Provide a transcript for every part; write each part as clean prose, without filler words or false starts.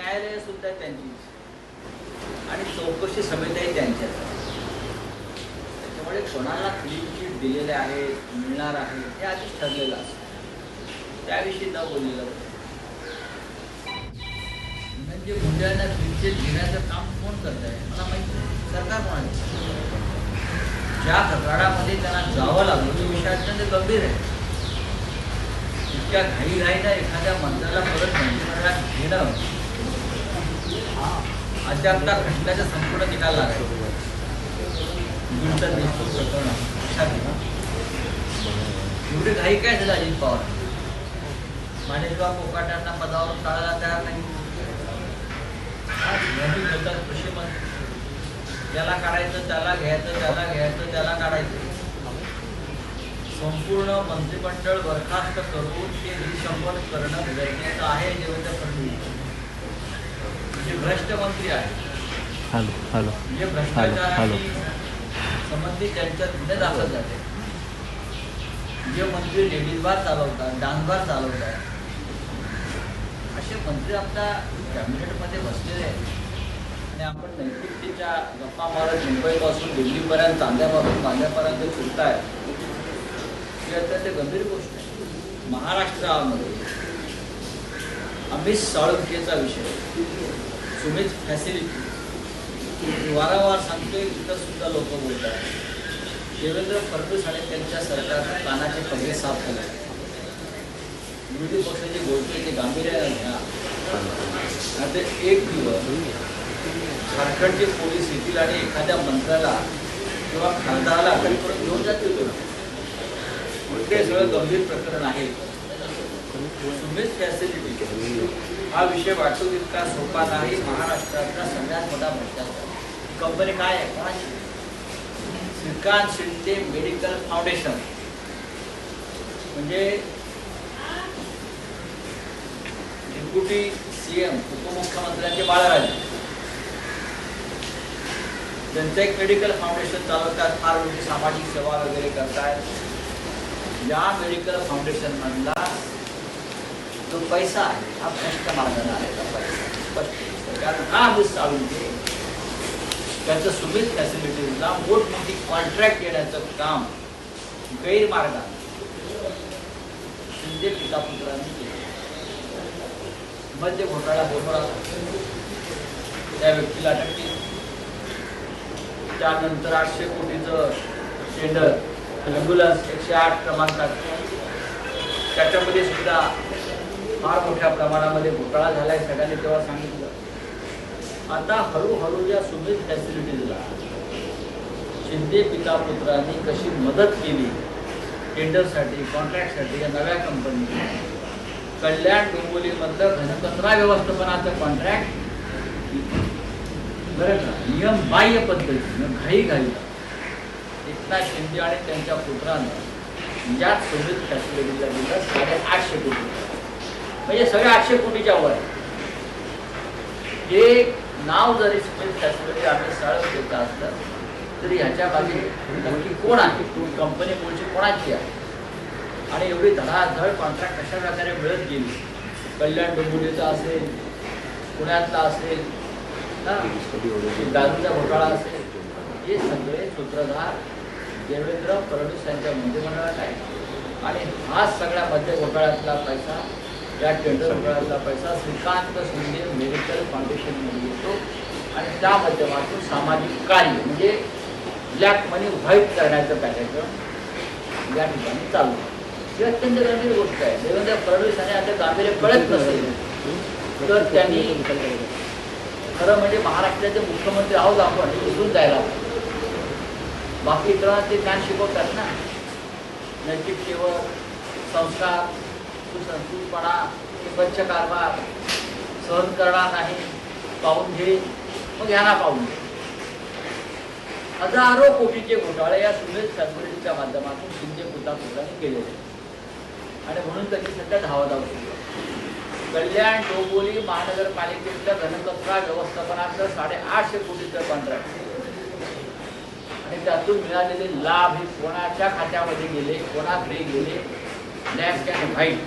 न्यायालय सुद्धा त्यांची आणि चौकशी समित्याही त्यांच्याच. त्याच्यामुळे कोणाला क्लीन चिट दिलेले आहे, मिळणार आहे हे आधीच ठरलेलं असतं. त्याविषयी न बोललेलं म्हणजे मुंड्यांना क्लीन चिट घेण्याचं काम कोण करत आहे मला माहिती नाही. सरकार कोणाचं. ज्या प्रकारामध्ये त्यांना जावं लागलं तो विषय अत्यंत गंभीर आहे. इतक्या घाईघाईनं एखाद्या मंत्र्याला परत मंत्रिमंडळात घेणं अद्यापला घटनाचा संपूर्ण निकाल लागायचा. देशमुख प्रकरण लक्षात घ्या. एवढी घाई काय झालं अजित पवार. माणिकराव कोकाटांना पदावरून टाळायला तयार नाही. कृषी मंत्री त्याला काढायचं, त्याला घ्यायचं, त्याला घ्यायचं, त्याला काढायचं. संपूर्ण मंत्रिमंडळ बरखास्त करून ते रिशंभर करणं गरजेचं आहे. देवेंद्र फडणवीस जे भ्रष्ट मंत्री आहेत, जे भ्रष्टाचाराशी संबंधित त्यांच्यात गुन्हे दाखल झाले, जे मंत्री लेडीज बार चालवतात, डान्स बार चालवतात, असे मंत्री आपल्या कॅबिनेटमध्ये बसलेले आहेत. आणि आपण नैतिकतेच्या गप्पा मारत मुंबईपासून दिल्लीपर्यंत, चांद्यापासून बांद्यापर्यंत फिरताय ही अत्यंत गंभीर गोष्ट आहे. महाराष्ट्रामध्ये अमित साळुंखेचा विषय, सुमित फॅसिलिटी वारंवार सांगतोय, इतर सुद्धा लोक बोलतात. देवेंद्र फडणवीस आणि त्यांच्या सरकारनं कानाचे पगडे साफ केले. विरोधी पक्षाचे बोलते ते गांभीर्याने घ्या. आता एक दिवस झारखंडचे पोलीस येतील आणि एखाद्या मंत्र्याला किंवा खासदाराला अटक करून घेऊन जातील. ते सगळं गंभीर प्रकरण आहे. सुमित फॅसिलिटी हा विषय वाटतो इतका सोपा नाही. महाराष्ट्रातला सगळ्यात मोठा भ्रष्टाचार. कंपनी काय आहे कोणाची? श्रीकांत शिंदे मेडिकल फाउंडेशन म्हणजे डेप्युटी सीएम उपमुख्यमंत्र्यांचे बाळाराजे त्यांचं एक मेडिकल फाउंडेशन चालवतात. फार मोठी सामाजिक सेवा वगैरे करतात. या मेडिकल फाउंडेशन मधला जो पैसा आहे हा भ्रष्ट मार्गाने आलेला पैसा स्पष्ट. कारण हा अमित साळुंखे त्याचं सुमित फॅसिलिटीजला मोठमोठी कॉन्ट्रॅक्ट देण्याचं काम गैरमार्गाने शिंदे पिता पुत्रांनी केलं. मध्य घोटाळा बोलला, त्या व्यक्तीला अटक केली. त्यानंतर 800 कोटीचं टेंडर ॲम्ब्युलन्स 108 क्रमांकात, त्याच्यामध्ये सुद्धा फार मोठ्या प्रमाणामध्ये घोटाळा झालाय. सगळ्यांनी तेव्हा सांगितलं. आता हळूहळू या सुमित फॅसिलिटीजला शिंदे पिता पुत्रांनी कशी मदत केली टेंडरसाठी, कॉन्ट्रॅक्टसाठी या नव्या कंपनी. कल्याण डोंबिवलीमधलं घनकचरा व्यवस्थापनाचं कॉन्ट्रॅक्ट बरं का नियमबाह्य पद्धतीनं घाईघाईला एकनाथ शिंदे आणि त्यांच्या पुत्रानं ज्यात सुमित फॅसिलिटीला दिलं 850 कोटी. म्हणजे सगळे 800 कोटीच्या वर. हे नाव जरी सुमित फॅसिलिटी आम्ही साळुंखेचं असलं तरी ह्याच्या मागे नक्की कोण आहे, कंपनी कोणची कोणाची आहे आणि एवढी धडाधड कॉन्ट्रॅक्ट कशा प्रकारे मिळत गेली. कल्याण डोंबिवलीचा असेल, पुण्यातला असेल, दारूचा घोटाळा असेल, हे सगळे सूत्रधार देवेंद्र फडणवीस यांच्या मंत्रिमंडळात आहे. आणि हा सगळ्या मध्य घोटाळ्यातला पैसा, या टेंडर घोटाळ्यातला पैसा श्रीकांत शिंदे मेडिकल फाउंडेशनमध्ये येतो आणि त्या माध्यमातून सामाजिक कार्य म्हणजे ब्लॅक मनी व्हाईट करण्याचं कार्यक्रम या ठिकाणी चालू आहे. ही अत्यंत गंभीर गोष्ट आहे. देवेंद्र फडणवीस यांनी आता गांभीर्य कळत नसेल तर त्यांनी खरं म्हणजे महाराष्ट्राचे मुख्यमंत्री आहोत आपण हे विसरून जायला. बाकी इतरांना ते ज्ञान शिकवतात ना, नैतिकतेवर, संस्कार, सुसंस्कृतपणा, स्वच्छ कारभार, सहन करणार नाही, पाहून घे, मग ह्यांना पाहून घे. हजारो कोटीचे घोटाळे या सुमित फॅसिलिटीच्या माध्यमातून शिंदे पुत्रांनी केलेले आणि म्हणून त्यांनी सध्या धावाधाव केली. कल्याण डोंबिवली महानगरपालिकेतल्या घनकचरा व्यवस्थापनाचं 850 कोटीचं कॉन्ट्रॅक्ट आणि त्यातून मिळालेले लाभ हे कोणाच्या खात्यामध्ये गेले, कोणाकडे गेले, ब्लॅक अँड व्हाईट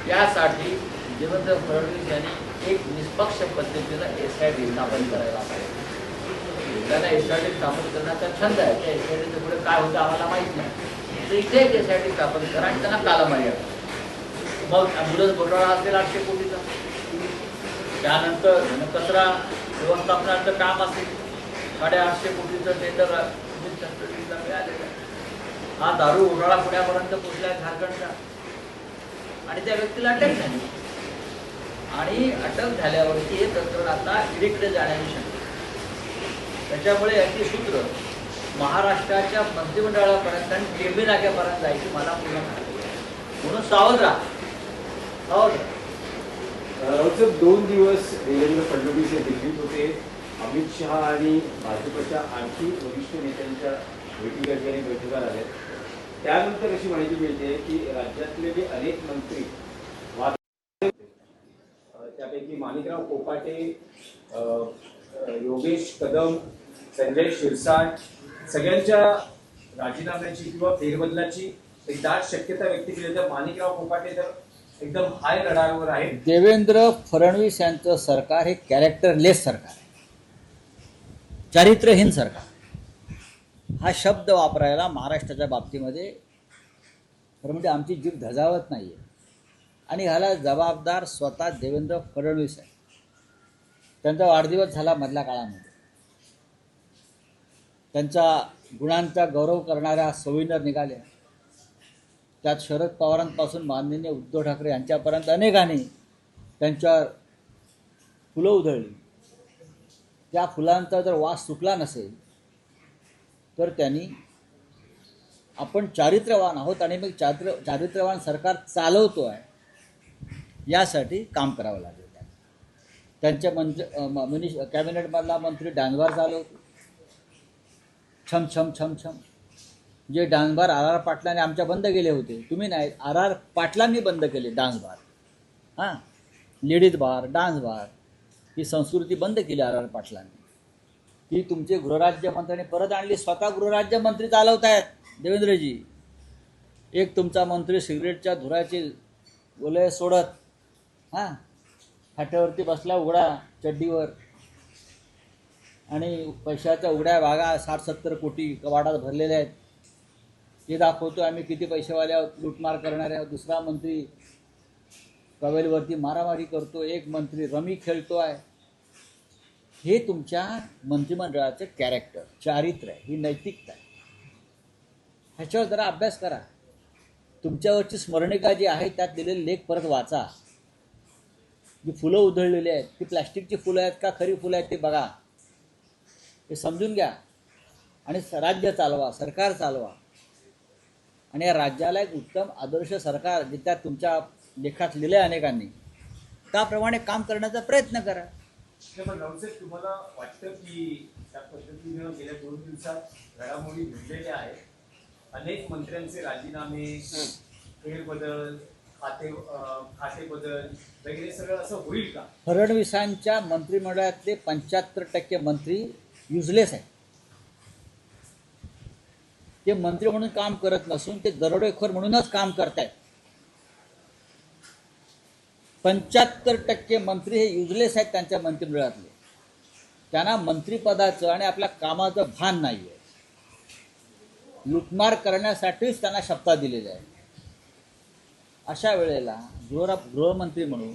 यासाठी देवेंद्र फडणवीस यांनी एक निष्पक्ष पद्धतीनं SIT स्थापन करायला पाहिजे. त्यांना SIT स्थापन करण्याचा छंद आहे. त्या SITचं पुढे काय होतं आम्हाला माहीत नाही. तर इथे एक SIT स्थापन करा आणि त्यांना कालमर्यादा. मग ॲम्ब्युलन्स घोटाळा असेल 800 कोटीचा, त्यानंतर कचरा व्यवस्थापनाचं काम असेल 850 कोटीचं टेंडर मिळालेलं आहे. हा दारू घोटाळा पुण्यापर्यंत पोहोचला झारखंडचा आणि त्या व्यक्तीला अटक झाली आणि अटक झाल्यावरती हे प्रकरण आता ईडीकडे जाण्याची शक्यता. त्याच्यामुळे याची सूत्र महाराष्ट्राच्या मंत्रिमंडळापर्यंत आणि टेंबे नाक्यापर्यंत जायची मला पूर्ण म्हणून सावध राहा, सावध राहा. 2 दिवस देवेंद्र फडणवीस हे दिल्लीत होते. अमित शहा आणि भाजपच्या आणखी वरिष्ठ नेत्यांच्या भेटी आणि बैठका झाल्या. त्यानंतर अशी माहिती मिळते की राज्यातले जे अनेक मंत्री त्यापैकी माणिकराव कोकाटे, योगेश कदम, संजय शिरसाट सगळ्यांच्या राजीनाम्याची किंवा फेरबदलाची एक दाट शक्यता व्यक्त केली. तर माणिकराव कोकाटे तर एकदम हाय रडारवर आहे. देवेंद्र फडणवीस यांचं सरकार हे कॅरेक्टरलेस सरकार आहे, चारित्र्यहीन सरकार. हा शब्द वापरायला महाराष्ट्राच्या बाबतीमध्ये खरं म्हणजे आमची जीभ धजावत नाही आहे. आणि ह्याला जबाबदार स्वतः देवेंद्र फडणवीस आहे. त्यांचा वाढदिवस झाला मधल्या काळामध्ये. त्यांच्या गुणांचा गौरव करणाऱ्या सविनर निघाल्या. त्यात शरद पवारांपासून माननीय उद्धव ठाकरे यांच्यापर्यंत अनेकांनी त्यांच्यावर फुलं उधळली. त्या फुलांचा जर वास सुटला नसेल तर त्यांनी आपण चारित्र्यवान आहोत आणि मग चारित्र्यवान सरकार चालवतो आहे यासाठी काम करावं लागेल. त्यांच्या कॅबिनेटमधला मंत्री डान्सबार चालवतो. छम छम छम छम. जे डान्सबार RR पाटलाने आमच्या बंद केले होते, तुम्ही नाही, RR पाटलांनी बंद केले डान्सबार. हां, लेडीज बार, डान्स बार ही संस्कृती बंद केली RR पाटलांनी. ती तुमचे गृहराज्यमंत्र्यांनी परत आणली. स्वतः गृहराज्यमंत्री चालवत आहेत देवेंद्रजी. एक तुमचा मंत्री सिगरेटच्या धुराची गोले सोडत हां फाट्यावरती बसला उघडा चड्डीवर आणि पैशाच्या उघड्या बागा 60-70 कोटी कवाडात भरलेल्या आहेत. हे दाखवतो आम्ही किती पैसेवाले आहोत, लूटमार करणारे आहोत. दुसरा मंत्री कवेलवरती मारामारी करतो. एक मंत्री रमी खेळतो आहे. हे तुमच्या मंत्रिमंडळाचं कॅरेक्टर, चारित्र्य आहे, ही नैतिकता आहे. ह्याच्यावर जरा अभ्यास करा. तुमच्यावरची स्मरणिका जी आहे त्यात दिलेले लेख परत वाचा. जी फुलं उधळलेली आहेत ती प्लॅस्टिकची फुलं आहेत का खरी फुलं आहेत ते बघा. हे समजून घ्या आणि राज्य चालवा, सरकार चालवा. आणि या राज्याला एक उत्तम आदर्श सरकार जे त्या तुमच्या लेखात लिहिले अनेकांनी त्याप्रमाणे काम करण्याचा प्रयत्न करा. पण राऊतसाहेब, तुम्हाला वाटतं की त्या पद्धतीनं गेल्या 2 दिवसात घडामोडी घडलेल्या आहेत. अनेक मंत्र्यांचे राजीनामे, फेरबदल, खाते बदल वगैरे सगळं असं होईल का? फडणवीसांच्या मंत्रिमंडळातले 75% मंत्री युजलेस आहेत. ते मंत्री म्हणून काम करत नसून ते दरोडेखोर म्हणूनच काम करतायत. 75% मंत्री हे युजलेस आहेत त्यांच्या मंत्रिमंडळातले. त्यांना मंत्रिपदाचं आणि आपल्या कामाचं भान नाही आहे. लुटमार करण्यासाठीच त्यांना शपथा दिलेल्या आहे. अशा वेळेला गृहमंत्री म्हणून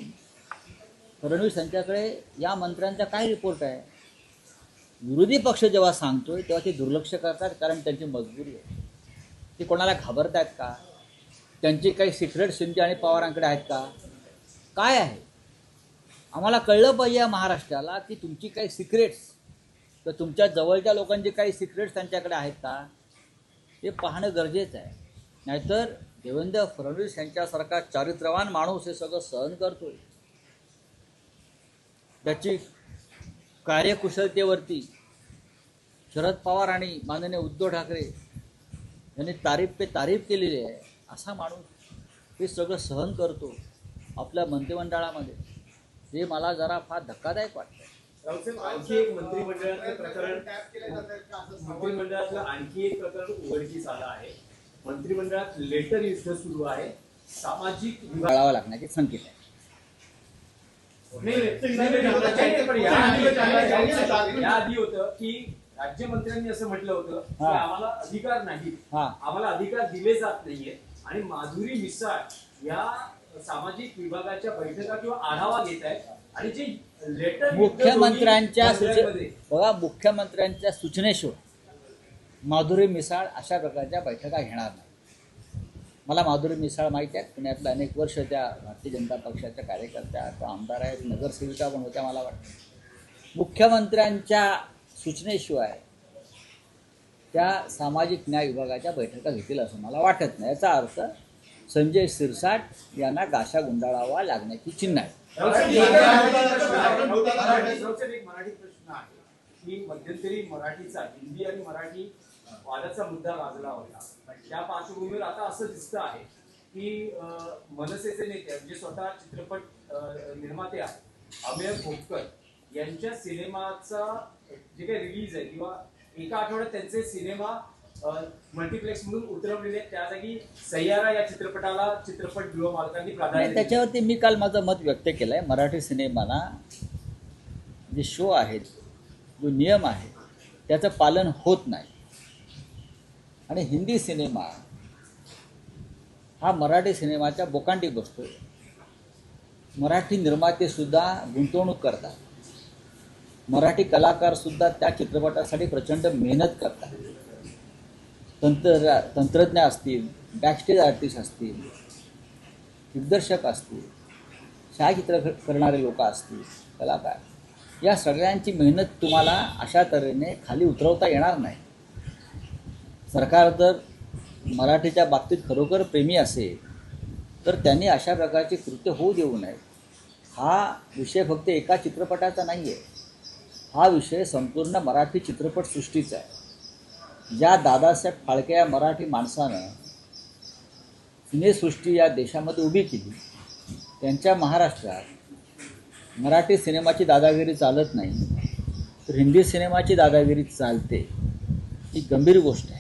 फडणवीस यांच्याकडे या मंत्र्यांचा काय रिपोर्ट आहे? विरोधी पक्ष जेव्हा सांगतोय तेव्हा ते दुर्लक्ष करतात, कारण त्यांची मजबुरी आहे. ते कोणाला घाबरत आहेत का? त्यांची काही सिक्रेट शिंदे आणि पवारांकडे आहेत का? काय आहे? आम्हाला कळलं पाहिजे या महाराष्ट्राला की तुमची काही सिक्रेट्स तर तुमच्या जवळच्या लोकांची काही सिक्रेट्स त्यांच्याकडे आहेत का ते पाहणं गरजेचं आहे. नाहीतर देवेंद्र फडणवीस यांच्यासारखा चारित्र्यवान माणूस हे सगळं सहन करतोय. त्याची कार्यकुशलतेवरती शरद पवार आणि माननीय उद्धव ठाकरे यांनी तारीफ पे तारीफ केलेली आहे. असा माणूस हे सगळं सहन करतो आपल्या मंत्रिमंडळामध्ये, हे मला जरा फार धक्कादायक वाटतं. राऊतसाहेब, आणखी एक मंत्रिमंडळातलं आणखी एक प्रकरण उघडकीस आलं आहे. मंत्रिमंडळात लेटर युद्ध सुरू आहे. सामाजिक विभागावा लागण्याचे संकेत आहे. याआधी होतं की राज्यमंत्र्यांनी असं म्हटलं होतं की हा. आम्हाला अधिकार नाही, हा. आम्हाला अधिकार दिले जात नाहीये आणि माधुरी मिसाळ या सामाजिक विभागाच्या बैठका किंवा आढावा घेत आहेत आणि जे लेटर मुख्यमंत्र्यांच्या बघा, मुख्यमंत्र्यांच्या सूचनेशिवाय माधुरी मिसाळ अशा प्रकारच्या बैठका घेणार नाही. मला माधुरी मिसाळ माहीत आहे, पुण्यातलं अनेक वर्ष त्या भारतीय जनता पक्षाच्या कार्यकर्त्या किंवा आमदार आहेत, नगरसेविका पण होत्या. मला वाटतं मुख्यमंत्र्यांच्या सूचनेशिवाय त्या सामाजिक न्याय विभागाच्या बैठका घेतील असं मला वाटत नाही. याचा अर्थ संजय शिरसाट यांना गाशा गुंडाळावा लागण्याची चिन्ह आहे. एक मराठी प्रश्न आहे की मध्यंतरी मराठीचा हिंदी आणि मराठी वादाचा मुद्दा गाजला होता. त्या पार्श्वभूमीवर आता असं दिसतं आहे की मनसेचे नेते म्हणजे स्वतः चित्रपट निर्माते आहेत अमेय खोपकर यांच्या सिनेमाचा जे काही रिलीज आहे किंवा एका आठवड्यात त्यांचे सिनेमा मल्टिप्लेक्स म्हणून उतरवलेले आहेत, त्या जागी सय्यारा या चित्रपटाला चित्रपटगृह मालकांनी प्राधान्य दिले. त्याच्यावरती मी काल माझं मत व्यक्त केलं आहे. मराठी सिनेमाला जे शो आहेत, जो नियम आहे त्याचं पालन होत नाही आणि हिंदी सिनेमा हा मराठी सिनेमाच्या बोकांडी बसतो. मराठी निर्मातेसुद्धा गुंतवणूक करतात, मराठी कलाकारसुद्धा त्या चित्रपटासाठी प्रचंड मेहनत करतात. तंत्रज्ञ असतील, बॅकस्टेज आर्टिस्ट असतील, दिग्दर्शक असतील, छायाचित्र करणारे लोक असतील, कलाकार, या सगळ्यांची मेहनत तुम्हाला अशा तऱ्हेने खाली उतरवता येणार नाही. सरकार जर मराठीच्या बाबतीत खरोखर प्रेमी असेल तर त्यांनी अशा प्रकारची कृत्य होऊ देऊ नये. हा विषय फक्त एका चित्रपटाचा नाही आहे, हा विषय संपूर्ण मराठी चित्रपटसृष्टीचा आहे. ज्या दादासाहेब फाळके या मराठी माणसानं सिनेसृष्टी या देशामध्ये उभी केली, त्यांच्या महाराष्ट्रात मराठी सिनेमाची दादागिरी चालत नाही तर हिंदी सिनेमाची दादागिरी चालते. ही गंभीर गोष्ट आहे.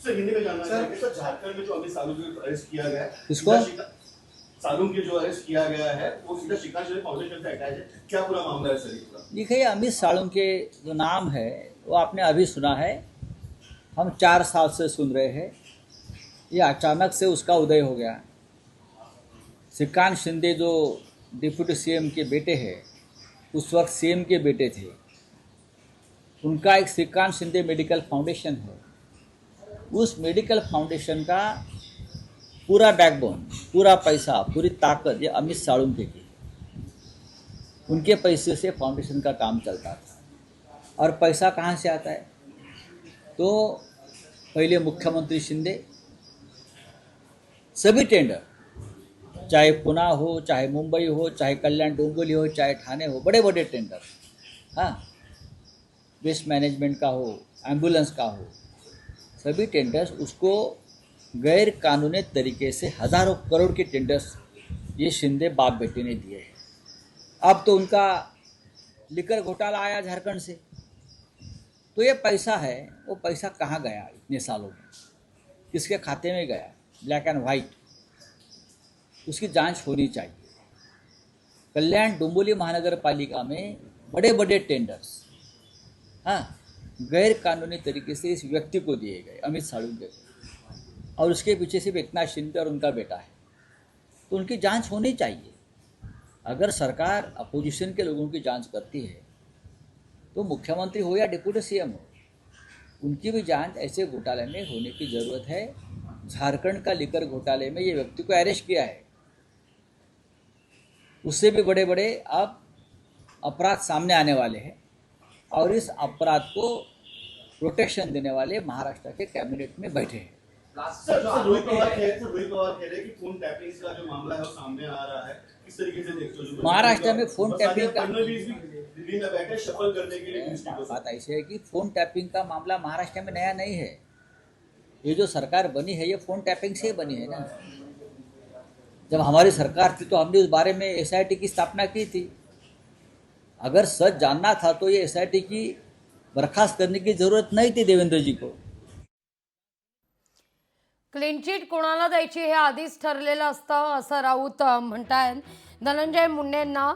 सर, हिंदी में जानना चाहेंगे सर, झारखंड में जो अमित सालुंके को अरेस्ट किया गया है, किसको? सालुंके जो अरेस्ट किया गया है वो सीधा शिकायत फाउंडेशन से अटैच है, क्या पूरा मामला है सर? ये पूरा देखिए, अमित सालुंके जो नाम है वो आपने अभी सुना है, हम 4 साल से सुन रहे हैं. ये अचानक से उसका उदय हो गया. श्रीकांत शिंदे जो डिप्टी सीएम के बेटे हैं, उस वक्त सीएम के बेटे थे, उनका एक श्रीकांत शिंदे मेडिकल फाउंडेशन है. उस मेडिकल फाउंडेशन का पूरा बैकबोन, पूरा पैसा, पूरी ताकत ये अमित सालुंके की. उनके पैसे से फाउंडेशन का काम चलता था. और पैसा कहाँ से आता है? तो पहले मुख्यमंत्री शिंदे सभी टेंडर, चाहे पुणे हो, चाहे मुंबई हो, चाहे कल्याण डोंबिवली हो, चाहे ठाणे हो, बड़े बड़े टेंडर, हाँ, वेस्ट मैनेजमेंट का हो, एम्बुलेंस का हो, सभी टेंडर्स उसको गैर कानूनी तरीके से हज़ारों करोड़ के टेंडर्स ये शिंदे बाप बेटे ने दिए हैं. अब तो उनका लिकर घोटाला आया झारखंड से, तो ये पैसा है, वो पैसा कहाँ गया इतने सालों में, किसके खाते में गया, ब्लैक एंड वाइट, उसकी जांच होनी चाहिए. कल्याण डोंबिवली महानगर पालिका में बड़े बड़े टेंडर्स, हाँ, गैर कानूनी तरीके से इस व्यक्ति को दिए गए, अमित सालुंके को, और उसके पीछे सिर्फ एकनाथ शिंदे और उनका बेटा है. तो उनकी जांच होनी चाहिए. अगर सरकार अपोजिशन के लोगों की जांच करती है तो मुख्यमंत्री हो या डिप्टी सीएम हो, उनकी भी जांच ऐसे घोटाले में होने की ज़रूरत है. झारखंड का लिकर घोटाले में ये व्यक्ति को अरेस्ट किया है, उससे भी बड़े बड़े अब अपराध सामने आने वाले हैं और इस अपराध को प्रोटेक्शन देने वाले महाराष्ट्र के कैबिनेट में बैठे हैं. सर, रोहित पवार कह रहे हैं कि फोन टैपिंग का जो मामला है वो सामने आ रहा है. किस तरीके से देखते हो? महाराष्ट्र में फोन टैपिंग का फडणवीस भी दिल्ली में बैठे शफल करने के लिए बात ऐसी है कि फ़ोन टैपिंग का मामला महाराष्ट्र में नया नहीं है. ये जो सरकार बनी है ये फ़ोन टैपिंग से ही बनी है ना. जब हमारी सरकार थी तो हमने उस बारे में एसआईटी की स्थापना की थी. अगर सच जानना था तो ये एसआईटी की बर्खास्त करने की ज़रूरत नहीं थी देवेंद्र जी को. क्लीन चिट कोणाला द्यायची हे आधीच ठरलेलं असतं असं राऊत म्हणतायत. धनंजय मुंडेंना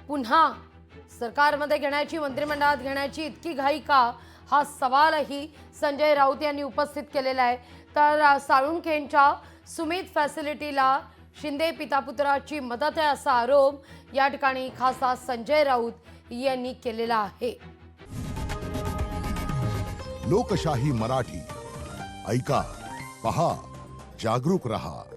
पुन्हा सरकारमध्ये घेण्याची, मंत्रिमंडळात घेण्याची इतकी घाई का, हा सवालही संजय राऊत यांनी उपस्थित केलेला आहे. तर साळुंखेंच्या सुमित फॅसिलिटीला शिंदे पितापुत्राची मदत आहे असा आरोप या ठिकाणी खासदार संजय राऊत यांनी केलेला आहे. लोकशाही मराठी ऐका, पहा, जागरूक रहा.